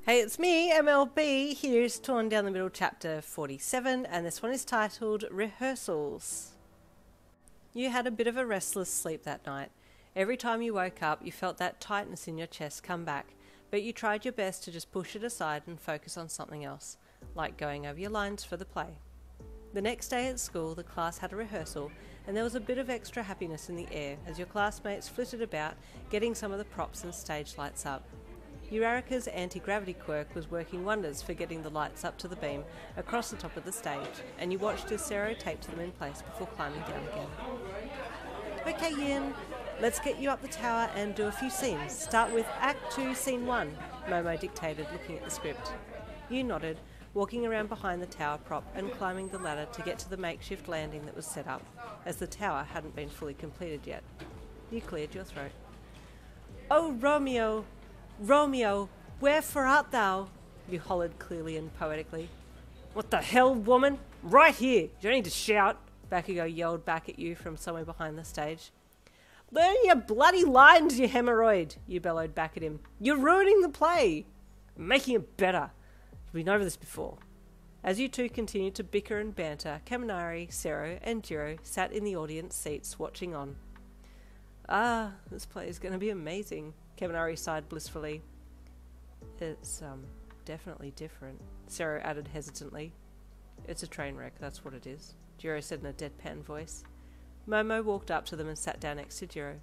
Hey, it's me, MLB. Here's Torn Down the Middle chapter 47, and this one is titled Rehearsals. You had a bit of a restless sleep that night. Every time you woke up, you felt that tightness in your chest come back, but you tried your best to just push it aside and focus on something else, like going over your lines for the play. The next day at school, the class had a rehearsal, and there was a bit of extra happiness in the air as your classmates flitted about, getting some of the props and stage lights up. Urarika's anti-gravity quirk was working wonders for getting the lights up to the beam across the top of the stage, and you watched as Sero taped them in place before climbing down again. Okay, Yin, let's get you up the tower and do a few scenes. Start with Act 2, Scene 1, Momo dictated, looking at the script. You nodded, walking around behind the tower prop and climbing the ladder to get to the makeshift landing that was set up, as the tower hadn't been fully completed yet. You cleared your throat. Oh, Romeo! Romeo, wherefore art thou? You hollered clearly and poetically. What the hell, woman? Right here! You don't need to shout, Bakugou yelled back at you from somewhere behind the stage. Learn your bloody lines, you hemorrhoid, you bellowed back at him. You're ruining the play! Making it better. You've been over this before. As you two continued to bicker and banter, Kaminari, Sero, and Jiro sat in the audience seats watching on. Ah, this play is going to be amazing, Kaminari sighed blissfully. It's, definitely different, Sero added hesitantly. It's a train wreck, that's what it is, Jiro said in a deadpan voice. Momo walked up to them and sat down next to Jiro.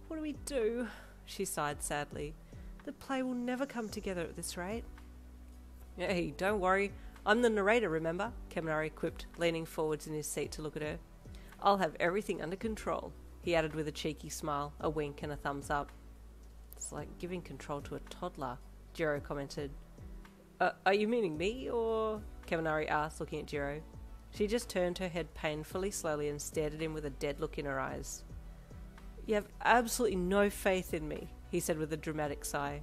What do we do? She sighed sadly. The play will never come together at this rate. Hey, don't worry. I'm the narrator, remember? Kaminari quipped, leaning forwards in his seat to look at her. I'll have everything under control, he added with a cheeky smile, a wink and a thumbs up. It's like giving control to a toddler, Jiro commented. Are you meaning me, or? Kaminari asked, looking at Jiro. She just turned her head painfully slowly and stared at him with a dead look in her eyes. You have absolutely no faith in me, he said with a dramatic sigh.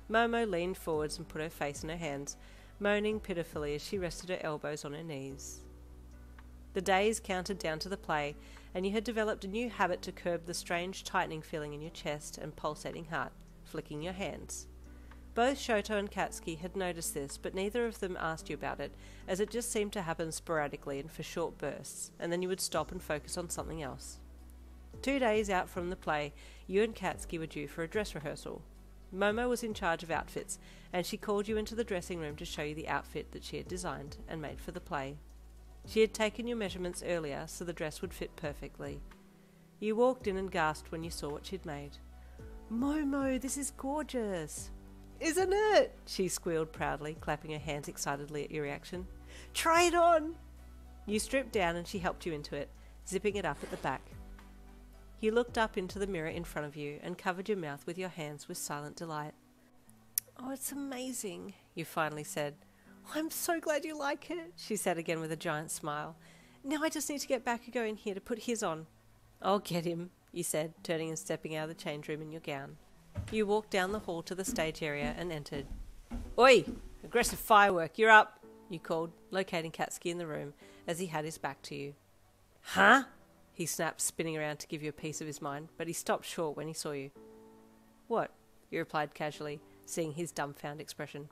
Momo leaned forwards and put her face in her hands, moaning pitifully as she rested her elbows on her knees. The days counted down to the play, and you had developed a new habit to curb the strange tightening feeling in your chest and pulsating heart, flicking your hands. Both Shoto and Katsuki had noticed this, but neither of them asked you about it, as it just seemed to happen sporadically and for short bursts, and then you would stop and focus on something else. 2 days out from the play, you and Katsuki were due for a dress rehearsal. Momo was in charge of outfits, and she called you into the dressing room to show you the outfit that she had designed and made for the play. She had taken your measurements earlier, so the dress would fit perfectly. You walked in and gasped when you saw what she'd made. Momo, this is gorgeous! Isn't it? She squealed proudly, clapping her hands excitedly at your reaction. Try it on! You stripped down and she helped you into it, zipping it up at the back. You looked up into the mirror in front of you and covered your mouth with your hands with silent delight. Oh, it's amazing, you finally said. I'm so glad you like it, she said again with a giant smile. Now I just need to get Bakugou in here to put his on. I'll get him, you said, turning and stepping out of the change room in your gown. You walked down the hall to the stage area and entered. Oi! Aggressive firework, you're up, you called, locating Katsuki in the room as he had his back to you. Huh? He snapped, spinning around to give you a piece of his mind, but he stopped short when he saw you. What? You replied casually, seeing his dumbfounded expression.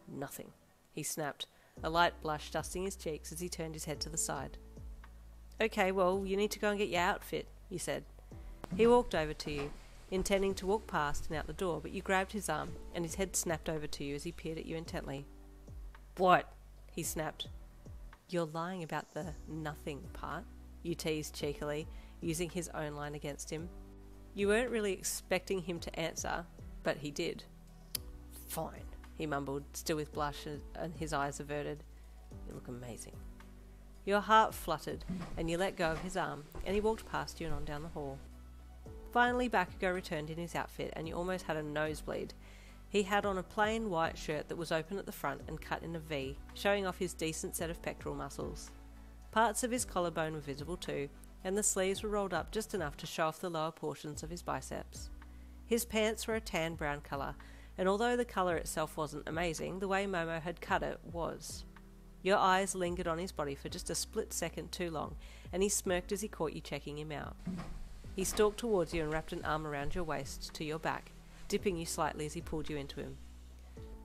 Nothing, he snapped, a light blush dusting his cheeks as he turned his head to the side. Okay, well, you need to go and get your outfit, you said. He walked over to you, intending to walk past and out the door, but you grabbed his arm, and his head snapped over to you as he peered at you intently. What? He snapped. You're lying about the nothing part, you teased cheekily, using his own line against him. You weren't really expecting him to answer, but he did. Fine, he mumbled, still with blush and his eyes averted. You look amazing. Your heart fluttered, and you let go of his arm, and he walked past you and on down the hall. Finally, Bakugou returned in his outfit, and you almost had a nosebleed. He had on a plain white shirt that was open at the front and cut in a V, showing off his decent set of pectoral muscles. Parts of his collarbone were visible too, and the sleeves were rolled up just enough to show off the lower portions of his biceps. His pants were a tan-brown colour, and although the colour itself wasn't amazing, the way Momo had cut it was. Your eyes lingered on his body for just a split second too long, and he smirked as he caught you checking him out. He stalked towards you and wrapped an arm around your waist to your back, dipping you slightly as he pulled you into him.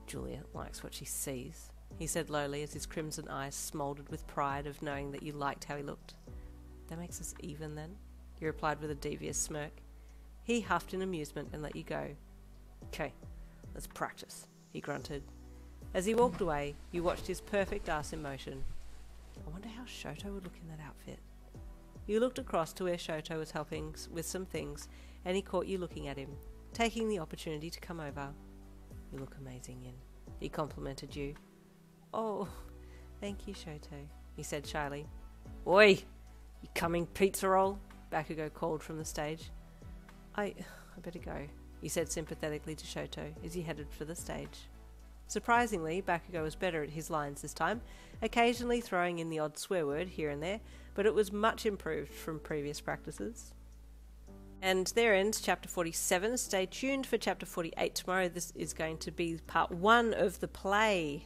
Juliet likes what she sees, he said lowly as his crimson eyes smouldered with pride of knowing that you liked how he looked. That makes us even then, you replied with a devious smirk. He huffed in amusement and let you go. Okay, let's practice, he grunted. As he walked away, you watched his perfect ass in motion. I wonder how Shoto would look in that outfit. You looked across to where Shoto was helping with some things, and he caught you looking at him, taking the opportunity to come over. You look amazing, Yin, he complimented you. Oh, thank you, Shoto, he said shyly. Oi, you coming pizza roll? Bakugou called from the stage. I better go, he said sympathetically to Shoto as he headed for the stage. Surprisingly, Bakugou was better at his lines this time, occasionally throwing in the odd swear word here and there, but it was much improved from previous practices. And there ends chapter 47. Stay tuned for chapter 48 tomorrow. This is going to be part 1 of the play.